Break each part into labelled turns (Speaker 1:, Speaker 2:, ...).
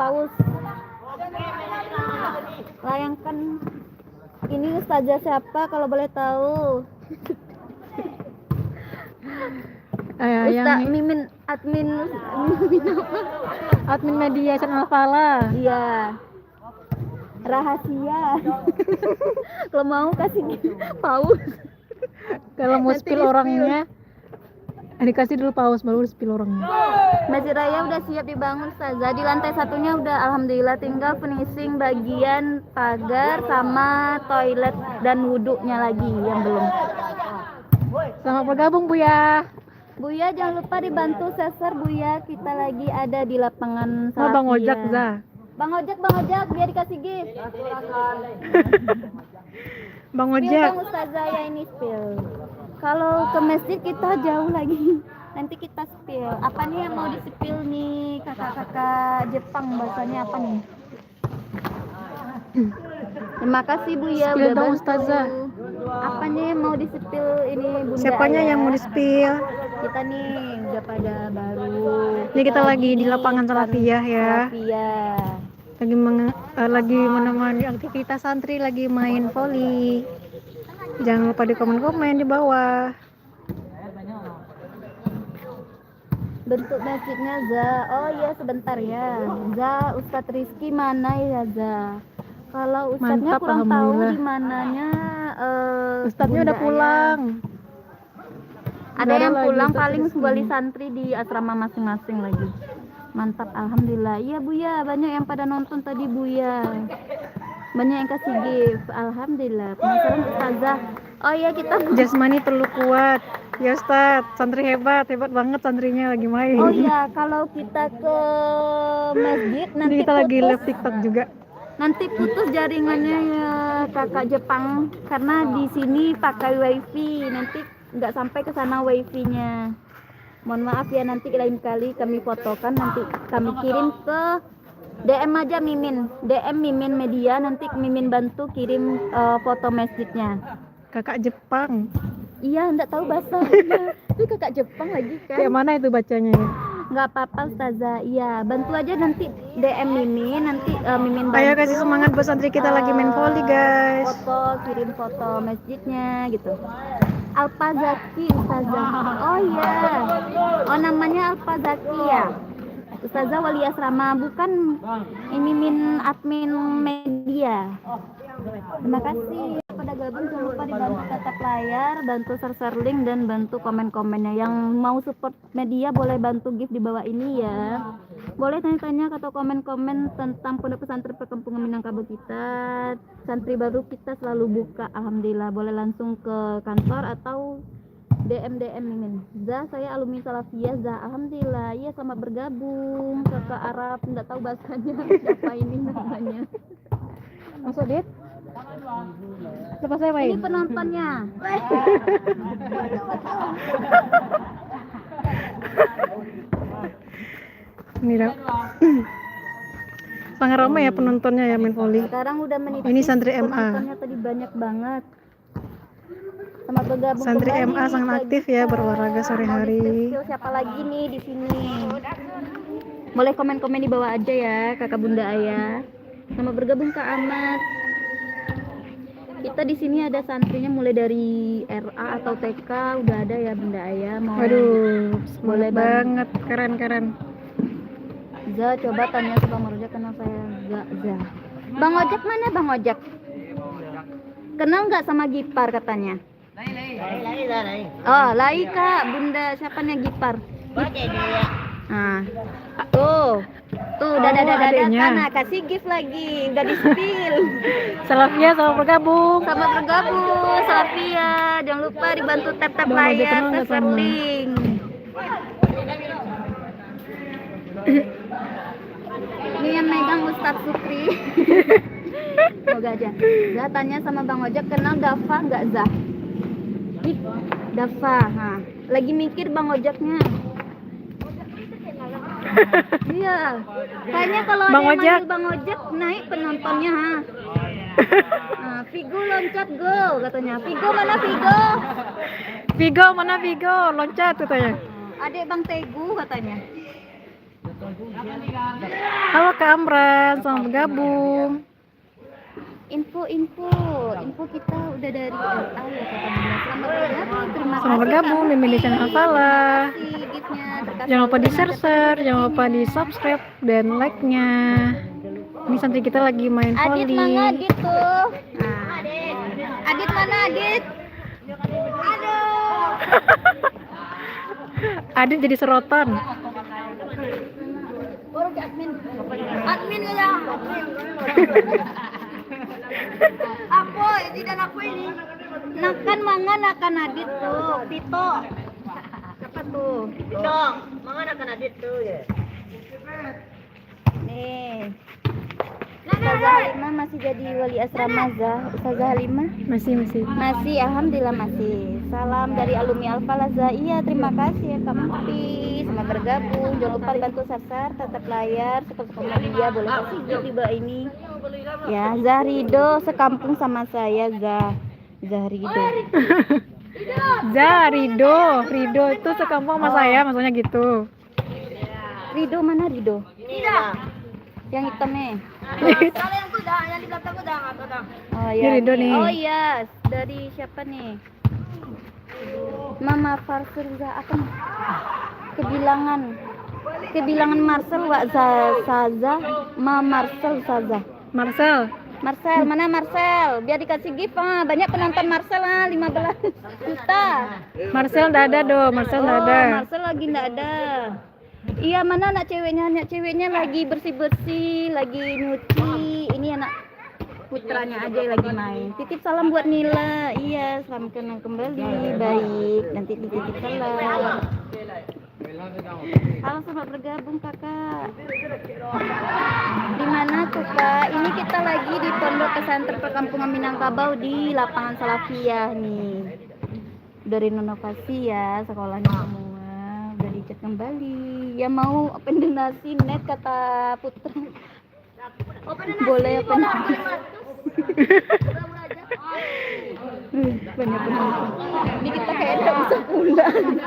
Speaker 1: paus. Layangkan ini ustazah siapa kalau boleh tahu? Ustaz Mimin admin apa?
Speaker 2: Admin media channel Fala.
Speaker 1: Iya. Rahasia. Kalau mau kasih paus.
Speaker 2: Kalau mau spill orangnya dikasih dulu paus baru spill orangnya.
Speaker 1: Masjid Raya udah siap dibangun Ustazah. Di lantai satunya udah alhamdulillah, tinggal finishing bagian pagar sama toilet dan wudhunya lagi yang belum.
Speaker 2: Selamat bergabung Buya.
Speaker 1: Buya jangan lupa dibantu share Buya, kita lagi ada di lapangan
Speaker 2: Oh, Bang Ojak Za.
Speaker 1: Bang Ojak biar dikasih gift.
Speaker 2: Bang
Speaker 1: Spill
Speaker 2: Ojak.
Speaker 1: Bang Ustazah ya, ini spill. Kalau ke masjid kita jauh lagi. Nanti kita spill. Apa nih yang mau di-spill nih kakak-kakak Jepang, bahasanya apa nih? Terima kasih Bu ya
Speaker 2: Spill
Speaker 1: udah
Speaker 2: dong
Speaker 1: bantu.
Speaker 2: Ustazah.
Speaker 1: Apa nih yang mau di-spill ini Bunda?
Speaker 2: Siapanya
Speaker 1: Ayah?
Speaker 2: yang mau di-spill?
Speaker 1: Kita nih udah pada baru.
Speaker 2: Ini kita lagi di lapangan Salafiyah ya.
Speaker 1: Salafiyah.
Speaker 2: Lagi menemani aktivitas santri, lagi main voli. Jangan lupa di komen-komen di bawah.
Speaker 1: Bentuk masjidnya Za. Oh iya sebentar ya. Za, Ustadz Rizky mana ya Za? Kalau Ustadznya
Speaker 2: Mantap,
Speaker 1: kurang tahu
Speaker 2: alhamdulillah.
Speaker 1: di mananya.
Speaker 2: Ustadznya
Speaker 1: Bunda
Speaker 2: udah pulang.
Speaker 1: Ada
Speaker 2: Nggak ada
Speaker 1: yang
Speaker 2: lagi
Speaker 1: pulang
Speaker 2: Ustadz
Speaker 1: paling
Speaker 2: Rizky.
Speaker 1: wali santri di asrama masing-masing lagi. Mantap, alhamdulillah. Iya Bu ya, banyak yang pada nonton tadi Bu ya. Banyak yang kasih gift, alhamdulillah. Penasaran Ustazah. Oh iya kita.
Speaker 2: Jasmani perlu kuat. Ya Ustadz, santri hebat banget santrinya lagi main.
Speaker 1: Oh iya, kalau kita ke masjid
Speaker 2: Jadi
Speaker 1: nanti
Speaker 2: kita lagi
Speaker 1: putus.
Speaker 2: live TikTok juga.
Speaker 1: Nanti putus jaringannya ya kakak Jepang, karena di sini pakai wifi, nanti nggak sampai ke sana wifi-nya. Mohon maaf ya, nanti lain kali kami fotokan, nanti kami kirim ke DM aja Mimin, DM Mimin Media, nanti Mimin bantu kirim foto masjidnya.
Speaker 2: Kakak Jepang.
Speaker 1: Iya, nggak tahu bahasanya. Itu kakak Jepang lagi kan?
Speaker 2: Kayak mana itu bacanya ya?
Speaker 1: Nggak apa-apa Ustazah, iya bantu aja nanti DM Mimin, nanti Mimin bantu.
Speaker 2: Ayo kasih semangat buat santri kita lagi main volley guys.
Speaker 1: Kirim foto masjidnya gitu. Alpa Zaki Ustazah. Oh iya. Oh namanya Alpa Zaki ya. Ustazah wali asrama, bukan ini admin media. Terima kasih pada gabung, jangan lupa dibantu tatap layar, bantu share link dan bantu komen-komennya. Yang mau support media boleh bantu gift di bawah ini ya. Boleh tanya-tanya atau komen-komen tentang pondok pesantren perkampungan Minangkabau kita. Santri baru kita selalu buka, alhamdulillah. Boleh langsung ke kantor atau DM Mimin. Za, saya alumni Salafiyah Za. Alhamdulillah. Iya, selamat bergabung. Kakak Arab, enggak tahu bahasanya siapa ini namanya.
Speaker 2: Masuk Dit? Lepas saya main.
Speaker 1: Ini penontonnya.
Speaker 2: Ini dah. Sangat ramai ya penontonnya ya main volley.
Speaker 1: Sekarang udah menipis.
Speaker 2: Ini santri MA.
Speaker 1: Penontonnya tadi banyak banget. Selamat bergabung
Speaker 2: Santri
Speaker 1: kembali.
Speaker 2: MA sangat aktif ya berolahraga sore hari.
Speaker 1: Siapa lagi nih di sini? Boleh komen-komen di bawah aja ya, Kakak Bunda Ayah. Selamat bergabung Kak Ahmad. Kita di sini ada santrinya mulai dari RA atau TK udah ada ya Bunda Ayah. Mau
Speaker 2: Waduh,
Speaker 1: boleh
Speaker 2: boleh banget, keren.
Speaker 1: Za, coba tanya ke Bang Ojek, kenal saya Za. Bang Ojek mana Bang Ojek? Kenal nggak sama Gipar katanya? Lai. Oh, Lai Kak, Bunda siapa nih Gipar? Nah, tuh, dadah
Speaker 2: adeknya.
Speaker 1: sana kasih gift lagi, udah di spill.
Speaker 2: Salafiyah selamat bergabung.
Speaker 1: Selamat bergabung, Salafiyah. Jangan lupa dibantu tap
Speaker 2: Bang Ojek
Speaker 1: layar,
Speaker 2: kenal nggak
Speaker 1: share
Speaker 2: sama?
Speaker 1: link. Ini yang megang Ustadz Sukri. Semoga aja. Zah tanya sama Bang Ojek, kenal Dafa nggak Zah? Ih, Dafa. Nah, lagi mikir Bang Ojaknya. Iya. Kayaknya kalau ada
Speaker 2: Bang
Speaker 1: yang
Speaker 2: Ojek.
Speaker 1: manggil Bang Ojek naik penontonnya. Ha. Nah, Vigo loncat go katanya. Vigo mana Vigo?
Speaker 2: Vigo mana Vigo? Loncat katanya.
Speaker 1: Adik Bang Tegu katanya.
Speaker 2: Halo Kak Amran, selamat bergabung.
Speaker 1: Info kita udah dari LA ya katanya. Selamat bergabung. Terima
Speaker 2: Selamat bergabung di Indonesia Hafala.
Speaker 1: kasih giftnya.
Speaker 2: Jangan lupa di share, jangan lupa di subscribe dan like-nya. Ini santri kita lagi main
Speaker 1: Adit
Speaker 2: volley.
Speaker 1: mana Adit tuh? Nah. Adit mana Adit? Aduh.
Speaker 2: Adit jadi serotan.
Speaker 1: Admin ya. Aku tidak aku ini. Nakan mangan akan Adit tuh. Tito. Apa tuh? Tito. Mangan akan Adit tuh ya. Nih. Ustazah Halimah masih jadi wali asrama Zah. Ustazah Halimah masih, alhamdulillah masih. Salam dari alumni Al-Falaza. Iya, terima kasih ya Kak Mufi. Selamat bergabung. Jangan lupa bantu sasar, tatap layar, suka media, boleh kasih gift di bawah ini. Ya, Zahrido sekampung sama saya, Zahrido.
Speaker 2: Rido itu sekampung sama saya, maksudnya gitu.
Speaker 1: Rido mana Rido? Yang hitam nih. Kalau yang kuda, yang di belakang kuda. Oh iya.
Speaker 2: Ini Rido nih.
Speaker 1: Oh iya, dari siapa nih? Mama Farsurza apa nih? Kebilangan Marcel wa Saza, Marcel Saza. Marcel, mana Marcel? Biar dikasih gift banyak penonton Marcel 15 juta.
Speaker 2: Marcel enggak ada do, Marcel
Speaker 1: lagi enggak ada. Iya, mana anak ceweknya lagi bersih-bersih, lagi nyuci. Ini anak putranya aja yang lagi main. Titip salam buat Nila. Iya, selamat kenal kembali. Baik, nanti titip salam. Halo, selamat bergabung kakak. Di mana tuh Kak? Ini kita lagi di Pondok Pesantren Perkampungan Minangkabau di lapangan Salafiyah nih. Dari renovasi ya sekolahnya semua. Udah dicat kembali. Ya mau open donasi net kata Putra. Boleh open donasi. Banyak penonton. Ini kita kayak tidak bisa pulang.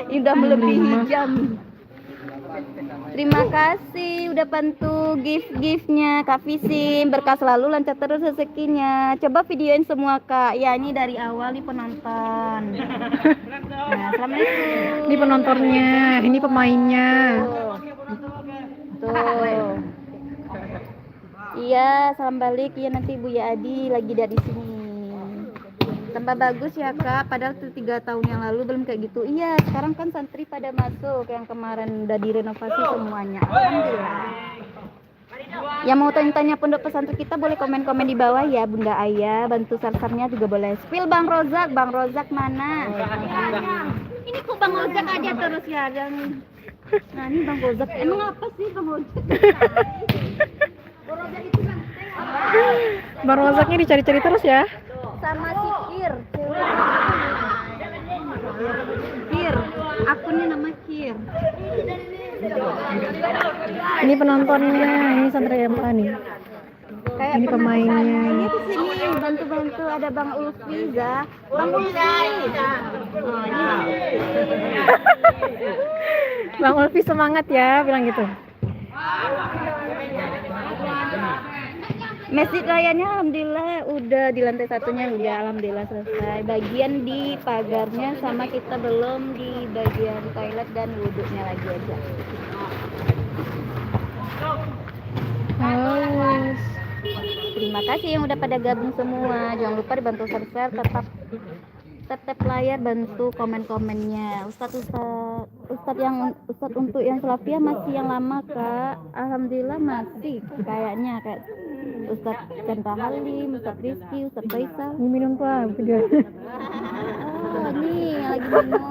Speaker 1: Ini udah melebihi jam. Terima kasih udah bantu gift-giftnya Kak Fisim. Berkah selalu, lancar terus rezekinya. Coba videoin semua Kak. Ya ini dari awal nih penonton. Nah, assalamualaikum.
Speaker 2: Ini penontonnya, ini pemainnya.
Speaker 1: Tuh. Iya, salam balik. Iya, nanti Buya Adi lagi dari sini. Tambah bagus ya Kak, padahal tuh 3 tahun yang lalu belum kayak gitu. Iya, sekarang kan santri pada masuk, yang kemarin udah direnovasi semuanya. Alhamdulillah. Yang mau tanya-tanya pondok pesantren kita boleh komen-komen di bawah ya Bunda Ayah, bantu sarsarnya juga boleh. Spill Bang Rozak mana? Ini kok Bang Rozak aja terus ya, nah ini Bang Rozak, emang apa sih Bang Rozak?
Speaker 2: Bang Rozaknya dicari-cari terus ya.
Speaker 1: Sama si Kir, akunnya nama Kir.
Speaker 2: Ini penontonnya, ini santri MA nih.
Speaker 1: Kayak
Speaker 2: Ini pemainnya.
Speaker 1: Ini di sini bantu-bantu ada Bang Ulfi, Bang Ulfi. Oh, ini
Speaker 2: Bang Ulfi semangat ya, bilang gitu.
Speaker 1: Masjid Rayanya alhamdulillah udah di lantai satunya udah alhamdulillah selesai. Bagian di pagarnya sama kita belum di bagian toilet dan wudhunya lagi aja. Terima kasih yang udah pada gabung semua. Jangan lupa dibantu share, tetap layar, bantu komen-komennya. Ustadz untuk yang Salafiyah masih yang lama Kak. Alhamdulillah masih kayaknya kayak Ustadz Chandra Halim, Ustadz Rizky, Ustadz Faisal.
Speaker 2: Ini minum Pak, video.
Speaker 1: Oh, ini yang lagi minum.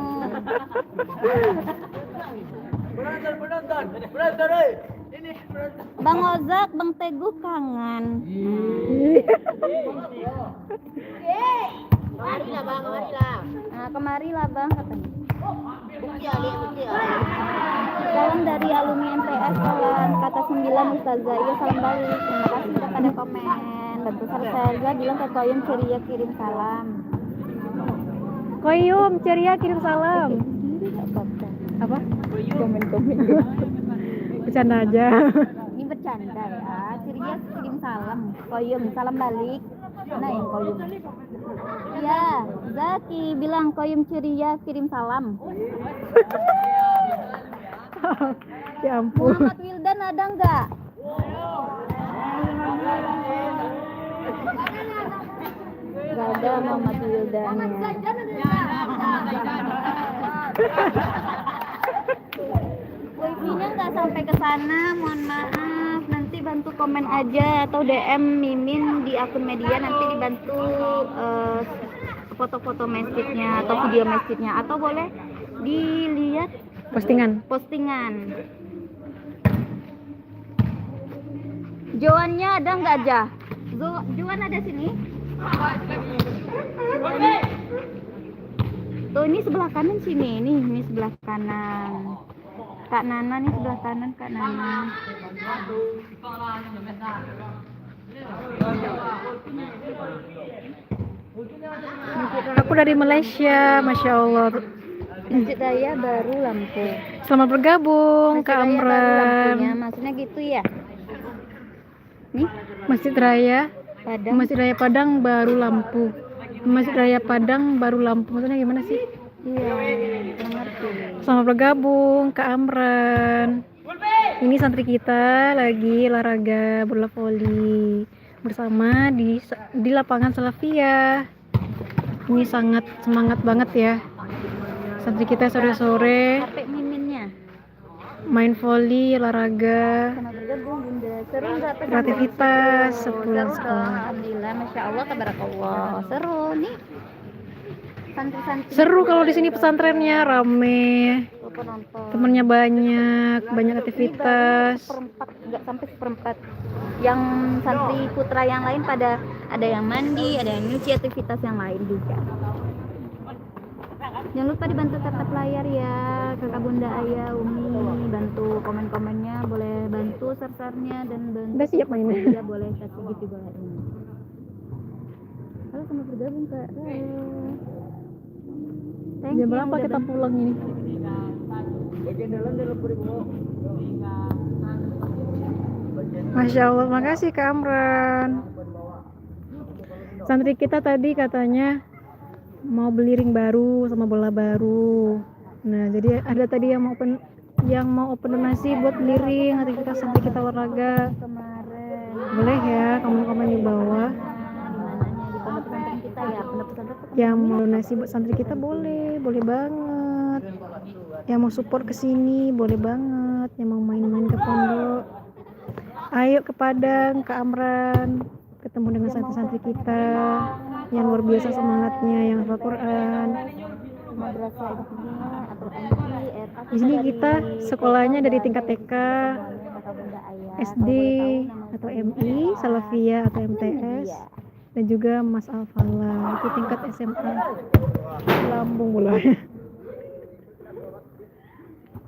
Speaker 1: Bang Ozak, Bang Teguh kangen. Nah, kemarilah Bang katanya. Salam dari alumni MTS Salam kata 9 Ustazah. Iya, salam balik. Terima kasih udah pada komen. Bantu Sarza bilang ke Koyum ceria kirim salam.
Speaker 2: Koyum ceria kirim salam.
Speaker 1: Apa?
Speaker 2: Apa?
Speaker 1: Komen-komen.
Speaker 2: Bercanda aja.
Speaker 1: Ini bercanda ya. Ceria kirim salam. Koyum, salam balik. Mana yang koyum? Ya, Zaki bilang koyum ceria kirim salam.
Speaker 2: Ya ampun.
Speaker 1: Muhammad Wildan ada nggak? Gak ada Muhammad Wildannya. Wifi-nya nggak sampai ke sana, mohon maaf. Nanti bantu komen aja atau DM Mimin di akun media, nanti dibantu foto-foto masjidnya atau video masjidnya, atau boleh dilihat postingan. Joannya ada nggak aja? Joan ada sini? Tuh ini sebelah kanan sini, ini sebelah kanan. Kak Nana nih sebelah kanan, Kak Nana.
Speaker 2: Aku dari Malaysia, Masya Allah.
Speaker 1: Masjid Raya Baru Lampung.
Speaker 2: Selamat bergabung, Kak
Speaker 1: Masjid Raya Baru Lampungnya,
Speaker 2: Amran.
Speaker 1: maksudnya gitu ya? Nih,
Speaker 2: Masjid Raya
Speaker 1: Padang.
Speaker 2: Masjid Raya Padang Baru Lampung. Masjid Raya Padang Baru Lampung. Maksudnya gimana sih?
Speaker 1: Iya, nggak ngerti.
Speaker 2: Selamat bergabung, Kak Amran. Ini santri kita lagi olahraga bola voli bersama di lapangan Salafiyah. Ini sangat semangat banget ya. Santri kita sore-sore
Speaker 1: Capek miminnya.
Speaker 2: main voli, olahraga,
Speaker 1: Sama bergabung Bunda. Seru nggak pesantren?
Speaker 2: kreativitas
Speaker 1: Seru.
Speaker 2: sepulang
Speaker 1: Seru dong,
Speaker 2: sekolah.
Speaker 1: alhamdulillah, masya Allah, tabarakallah. Seru nih. Santri-santri.
Speaker 2: Seru kalau di sini pesantrennya rame,
Speaker 1: Tuh, penonton.
Speaker 2: temennya banyak aktivitas.
Speaker 1: Seperempat, nggak sampai seperempat. Yang santri putra yang lain pada ada yang mandi, ada yang nyuci, aktivitas yang lain juga. Jangan lupa dibantu tatap layar ya, kakak bunda ayah umi, bantu komen-komennya, boleh bantu share-nya dan bantu.
Speaker 2: Udah siap mainnya.
Speaker 1: Ya boleh satu gitu boleh ini. Halo, selamat bergabung kak. Thank
Speaker 2: Jam
Speaker 1: you
Speaker 2: berapa
Speaker 1: udah
Speaker 2: kita
Speaker 1: bantu.
Speaker 2: pulang ini? Masya Allah, makasih Kak Amran. Santri kita tadi katanya mau beli ring baru sama bola baru. Nah, jadi ada tadi yang mau open donasi buat beli ring, aktivitas santri kita olahraga.
Speaker 1: Kemarin
Speaker 2: Boleh ya, komen-komen di bawah.
Speaker 1: di mananya di pondok pesantren kita ya, pondok pesantren tuh
Speaker 2: Yang mau donasi buat santri kita boleh banget. Yang mau support ke sini boleh banget. Yang mau main-main ke pondok, ayo ke Padang, ke Amran, ketemu dengan santri-santri kita yang luar biasa semangatnya, yang hafal Quran.
Speaker 1: madrasah intinya atau MI, RA.
Speaker 2: Di sini kita sekolahnya dari tingkat TK,
Speaker 1: Kakak bunda ayah.
Speaker 2: SD atau MI, Salafiyah atau MTS, dan juga Mas Alfala itu tingkat SMA. Lambung bola.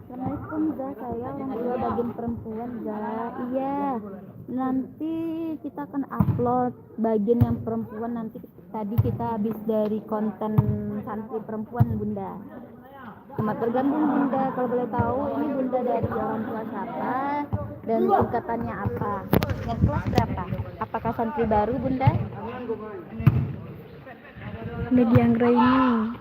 Speaker 1: Assalamualaikum Zah, saya orang tua bagian perempuan Zah. Iya, nanti kita akan upload bagian yang perempuan. Nanti tadi kita habis dari konten santri perempuan Bunda. Selamat bergabung Bunda, kalau boleh tahu ini Bunda dari orang tua siapa dan tingkatannya apa, dan kelas berapa, apakah santri baru Bunda?
Speaker 2: Media Anggra ini.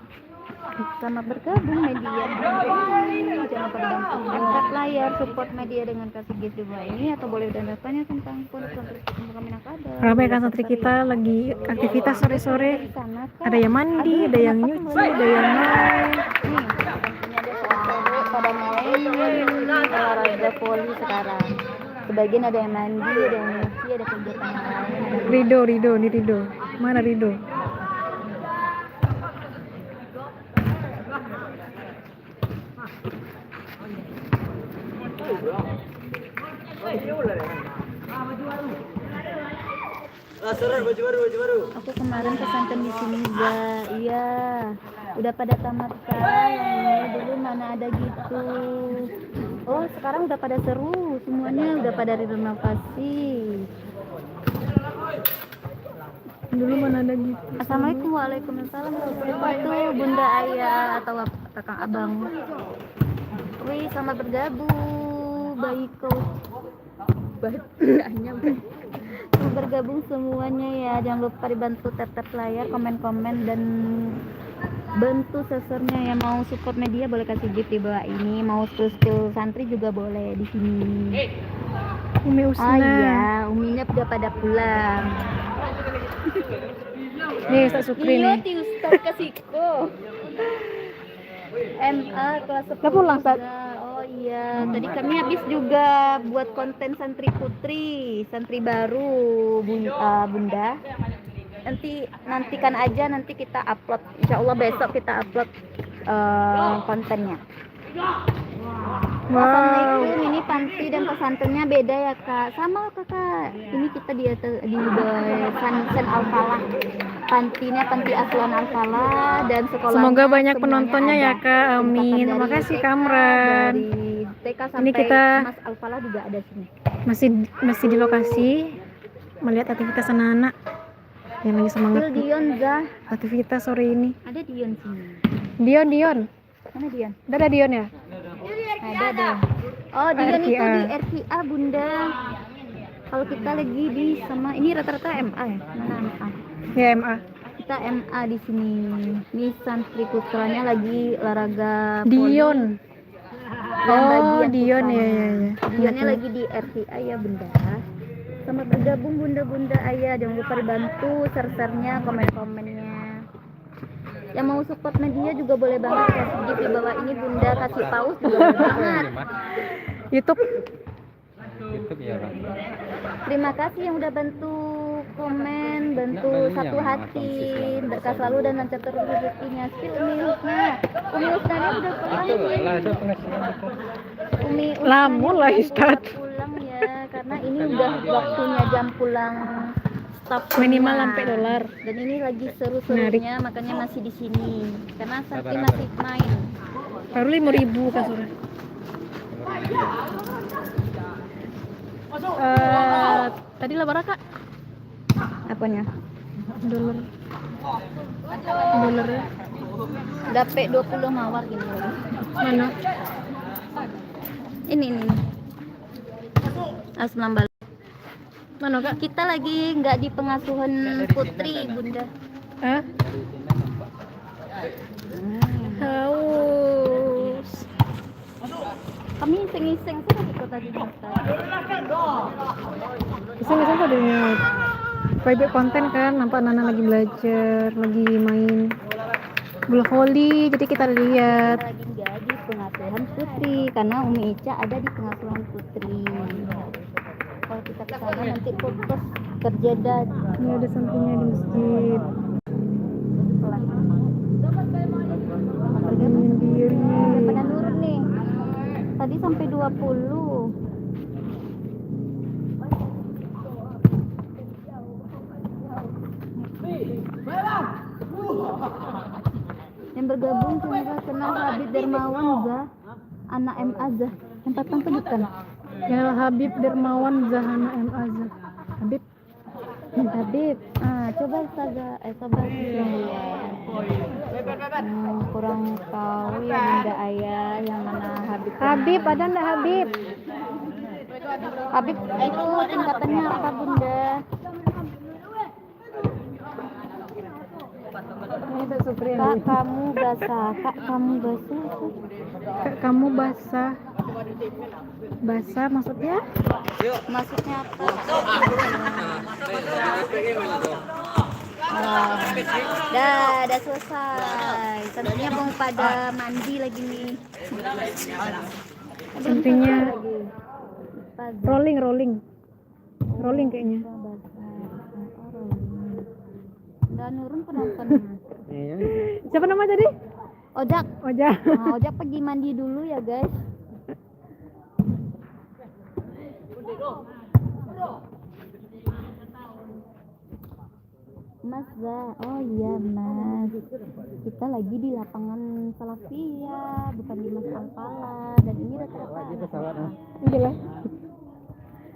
Speaker 1: Selamat bergabung media. Jangan lupa dibantu angkat layar, support media dengan kasih gift di bawah ini, atau boleh tanya tentang pondok kami ada.
Speaker 2: Ramai kan santri kita lagi aktivitas sore-sore. Ada yang mandi, ada yang nyuci, ada yang main.
Speaker 1: Nih, tentunya ada seru pada main olahraga voli sekarang. Sebagian ada yang mandi, ada yang nyuci, ada kegiatan yang lain.
Speaker 2: Rido. Mana Rido?
Speaker 3: Baju baru.
Speaker 1: Aku kemarin pesantren di sini Zah. Iya, udah pada tamat kan. Dulu mana ada gitu. Oh, sekarang udah pada seru. Semuanya udah pada renovasi.
Speaker 2: Dulu mana ada gitu.
Speaker 1: Assalamualaikum, waalaikumsalam warahmatullahi wabarakatuh, Bunda Ayah atau kakang abang. Wih, selamat bergabung. bayi coach. Bacanya mau bergabung semuanya ya, jangan lupa dibantu tap layar, komen-komen, dan bantu sesernya ya. Mau support media boleh kasih gift di bawah ini, mau skill santri juga boleh di sini.
Speaker 2: Umi
Speaker 1: Oh
Speaker 2: Usna.
Speaker 1: iya, uminya udah pada pulang.
Speaker 2: Nih Ustaz Supri
Speaker 1: Iya,
Speaker 2: nih.
Speaker 1: ti Ustaz Kasiko. MA kelas 10.
Speaker 2: Udah pulang, Ustaz?
Speaker 1: Oh iya, tadi kami habis juga buat konten santri putri, santri baru, Bunda. Nantikan aja, nanti kita upload. Insya Allah besok kita upload kontennya.
Speaker 2: Wow.
Speaker 1: Assalamualaikum, ini panti dan pesantrennya beda ya kak? Sama kakak, ini kita di San Al-Falah. Pantinya panti asuhan Al-Falah, dan sekolahnya
Speaker 2: Semoga banyak
Speaker 1: semuanya
Speaker 2: penontonnya ya,
Speaker 1: ada.
Speaker 2: Kak. Amin.
Speaker 1: Dari
Speaker 2: Terima kasih,
Speaker 1: TK,
Speaker 2: Kamran.
Speaker 1: Dari TK sampai
Speaker 2: Ini kita-
Speaker 1: Mas Al-Falah juga ada sini.
Speaker 2: Masih di lokasi melihat aktivitas anak-anak yang lagi semangat
Speaker 1: Phil Dion Zah,
Speaker 2: aktivitas sore ini.
Speaker 1: ada Dion sini.
Speaker 2: Dion.
Speaker 1: Mana Dion?
Speaker 2: Udah ada Dion ya?
Speaker 1: Ada. Oh, Dion itu
Speaker 2: RKA.
Speaker 1: di RKA Bunda. Kalau kita lagi di sama ini rata-rata MA ya. Mana MA?
Speaker 2: Ya MA.
Speaker 1: Kita MA di sini. Ini santri putranya lagi olahraga poli.
Speaker 2: Dion.
Speaker 1: Yang
Speaker 2: Oh,
Speaker 1: bagian
Speaker 2: Dion
Speaker 1: putranya.
Speaker 2: ya.
Speaker 1: Dionnya lagi di RTA ya Bunda. Selamat bergabung Bunda ayah. Jangan lupa dibantu share-nya, komen-komennya. Yang mau support media juga boleh banget, kasih gift di bawah ini Bunda, kasih paus juga boleh banget.
Speaker 2: YouTube.
Speaker 3: YouTube ya Pak.
Speaker 1: Terima kasih yang udah bantu komen, bantu satu hati, berkah selalu dan lancar terus rezekinya. Umi Husnanya udah pulang nih.
Speaker 3: Ada penghasilan itu.
Speaker 1: Umi Husnanya
Speaker 2: Lamun lah,
Speaker 1: udah
Speaker 2: Ustaz.
Speaker 1: pulang ya, karena ini udah waktunya jam pulang staf
Speaker 2: Minimal
Speaker 1: semua.
Speaker 2: sampai $.
Speaker 1: Dan ini lagi seru-serunya, makanya masih di sini. Karena Sakti masih main.
Speaker 2: Baru 5.000 kasurnya. Tadi lah berapa, Kak?
Speaker 1: Apanya?
Speaker 2: $.
Speaker 1: Dape 20 mawar gini loh.
Speaker 2: Mana?
Speaker 1: Ini. Asnambal.
Speaker 2: Mana, Kak?
Speaker 1: Kita lagi nggak di pengasuhan putri Bunda.
Speaker 2: Hah? Haus.
Speaker 1: Kami iseng-iseng sih di kota di Jakarta.
Speaker 2: Iseng-iseng tuh adanya private konten kan, nampak anak lagi belajar, lagi main bola voli, jadi kita lihat.
Speaker 1: Lagi nggak di pengasuhan putri karena Umi Ica ada di pengasuhan putri. Kalau kita ke sana nanti fokus kerja dan
Speaker 2: Ini ada sampingnya di masjid. Sendiri.
Speaker 1: pada nurun nih. Tadi sampai 20. Yang bergabung semoga kenal Habib Dermawan Zah, anak MA Zah. Yang patang tunjukkan.
Speaker 2: Ya Habib Dermawan Zahana M. Azhar. Habib.
Speaker 1: Habib, coba saja, coba kurang tahu ya Bunda ayah yang mana Habib.
Speaker 2: Habib ada ndak Habib?
Speaker 1: Habib itu tingkatannya apa Bunda?
Speaker 2: Ini Kak Supri.
Speaker 1: Kak kamu basah, kak kamu basah.
Speaker 2: Kak kamu basah. Basah maksudnya?
Speaker 1: Maksudnya apa? Dah selesai. Tentunya mau pada mandi lagi nih.
Speaker 2: Intinya rolling kayaknya.
Speaker 1: Udah nurun penontonnya.
Speaker 2: Siapa nama tadi?
Speaker 1: Ojak.
Speaker 2: Ojak.
Speaker 1: Ojak pergi mandi dulu ya guys. Mas Za, oh iya Mas, kita lagi di lapangan Salafia, bukan di Mas Al-Falah, dan ini rata-rata.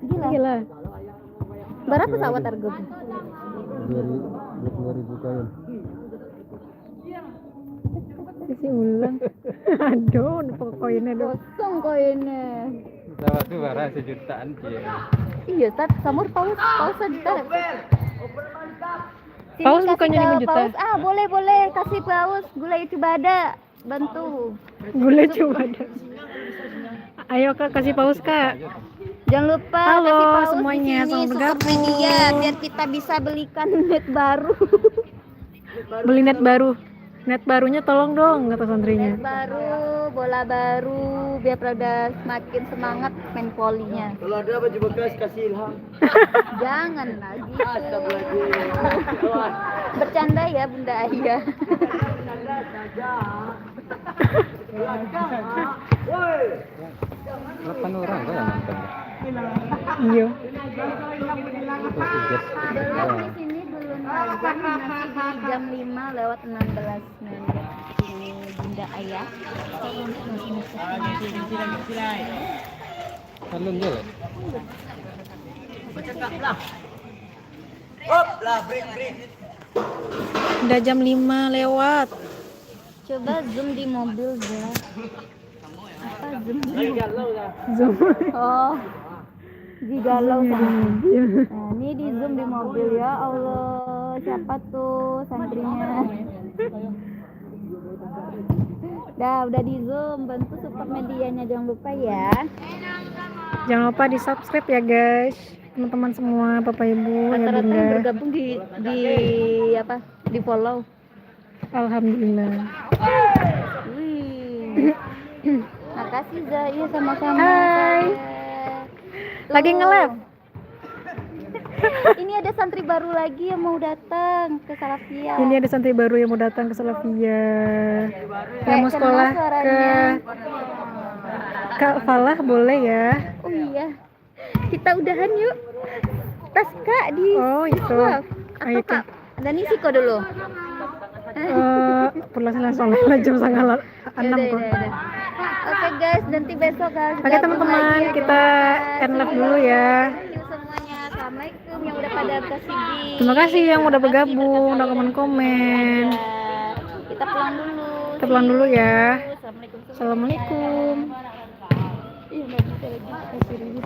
Speaker 2: Gila.
Speaker 1: Berapa pesawat harga?
Speaker 3: 22.000 koin.
Speaker 2: Isi ulang. Aduh, koinnya dong.
Speaker 1: Kosong koinnya.
Speaker 3: Dapat tuh barang sejutaan dia.
Speaker 1: Iya, Tat, Samur paus sejuta. Sini
Speaker 2: Paus
Speaker 1: kasih
Speaker 2: bukannya
Speaker 1: ke
Speaker 2: 5 juta?
Speaker 1: paus. Ah, boleh kasih paus. Gulai Cibada, bantu.
Speaker 2: Gula coba ada. Ayo Kak, kasih paus Kak.
Speaker 1: Jangan lupa
Speaker 2: Halo
Speaker 1: kasih paus
Speaker 2: semuanya,
Speaker 1: di sini,
Speaker 2: selamat
Speaker 1: support
Speaker 2: bergabung.
Speaker 1: media biar kita bisa belikan net baru.
Speaker 2: Beli net baru. Net barunya tolong dong kata santrinya.
Speaker 1: Net baru, bola baru, biar pada semakin semangat main volinya.
Speaker 4: Kalau ada baju bekas kasih Ilham.
Speaker 1: Jangan lagi.
Speaker 4: Astagfirullahaladzim.
Speaker 1: Bercanda ya Bunda Ayah.
Speaker 4: Woi.
Speaker 3: 8 orang kok yang nonton.
Speaker 2: Iya.
Speaker 3: Tuh, tugas.
Speaker 1: Belum di sini belum azan, masih di jam 5 lewat 16 menit. Ini Bunda Ayah.
Speaker 3: Alun dia lah.
Speaker 4: Hop, lah break.
Speaker 2: Udah jam 5 lewat.
Speaker 1: Coba zoom di mobil ya. Apa zoom di mobil?
Speaker 2: Zoom.
Speaker 1: Oh, di galau sama. Nah, ini di zoom di mobil ya Allah. Siapa tuh santrinya? Udah di zoom. Bantu support medianya, jangan lupa ya.
Speaker 2: Jangan lupa di subscribe ya guys. Teman-teman semua, Bapak Ibu, ya
Speaker 1: Rata-rata yang
Speaker 2: Bunda.
Speaker 1: bergabung di apa? Di follow.
Speaker 2: Alhamdulillah.
Speaker 1: Wih. Makasih Za, iya sama-sama.
Speaker 2: Hai.
Speaker 1: Tuh.
Speaker 2: Lagi nge-live.
Speaker 1: Ini ada santri baru lagi yang mau datang ke Salafiyah.
Speaker 2: Ini ada santri baru yang mau datang ke Salafiyah. Yang mau
Speaker 1: Kenal
Speaker 2: sekolah ke
Speaker 1: suaranya.
Speaker 2: Kak Falah boleh ya.
Speaker 1: Oh iya. Kita udahan yuk. Tas Kak di.
Speaker 2: Oh itu.
Speaker 1: Wah,
Speaker 2: Ayo
Speaker 1: atau Kak. Dan isi kok dulu.
Speaker 2: Perlahan sholat jam 5:30
Speaker 1: Yaudah,
Speaker 2: kok.
Speaker 1: yaudah. Oke guys, nanti besok guys.
Speaker 2: Oke teman-teman, kita end live dulu ya.
Speaker 1: Thank you semuanya. Assalamualaikum yang udah pada kasih di.
Speaker 2: Terima kasih yang udah bergabung, udah komen-komen.
Speaker 1: Kita pulang dulu.
Speaker 2: Kita pulang dulu ya.
Speaker 1: Assalamualaikum.
Speaker 2: Assalamualaikum.
Speaker 1: Ih, nggak bisa lagi. Kasih dulu.